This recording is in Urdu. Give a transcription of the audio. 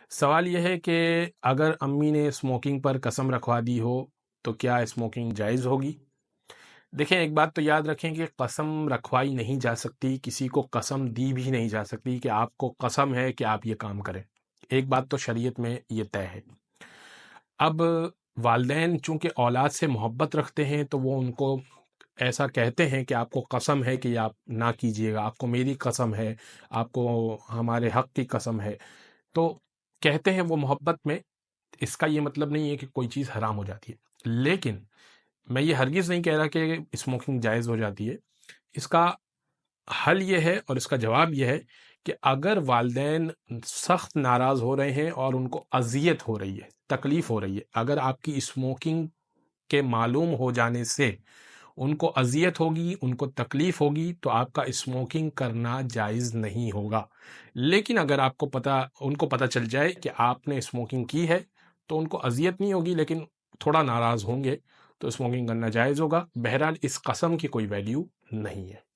سوال یہ ہے کہ اگر امی نے اسموکنگ پر قسم رکھوا دی ہو تو کیا اسموکنگ جائز ہوگی؟ دیکھیں، ایک بات تو یاد رکھیں کہ قسم رکھوائی نہیں جا سکتی، کسی کو قسم دی بھی نہیں جا سکتی کہ آپ کو قسم ہے کہ آپ یہ کام کریں۔ ایک بات تو شریعت میں یہ طے ہے۔ اب والدین چونکہ اولاد سے محبت رکھتے ہیں تو وہ ان کو ایسا کہتے ہیں کہ آپ کو قسم ہے کہ یہ آپ نہ کیجئے گا، آپ کو میری قسم ہے، آپ کو ہمارے حق کی قسم ہے، تو کہتے ہیں وہ محبت میں۔ اس کا یہ مطلب نہیں ہے کہ کوئی چیز حرام ہو جاتی ہے، لیکن میں یہ ہرگز نہیں کہہ رہا کہ اسموکنگ جائز ہو جاتی ہے۔ اس کا حل یہ ہے اور اس کا جواب یہ ہے کہ اگر والدین سخت ناراض ہو رہے ہیں اور ان کو اذیت ہو رہی ہے، تکلیف ہو رہی ہے، اگر آپ کی اسموکنگ کے معلوم ہو جانے سے ان کو اذیت ہوگی، ان کو تکلیف ہوگی، تو آپ کا اسموکنگ کرنا جائز نہیں ہوگا۔ لیکن اگر آپ کو ان کو پتہ چل جائے کہ آپ نے اسموکنگ کی ہے تو ان کو اذیت نہیں ہوگی لیکن تھوڑا ناراض ہوں گے، تو اسموکنگ کرنا جائز ہوگا۔ بہرحال اس قسم کی کوئی ویلیو نہیں ہے۔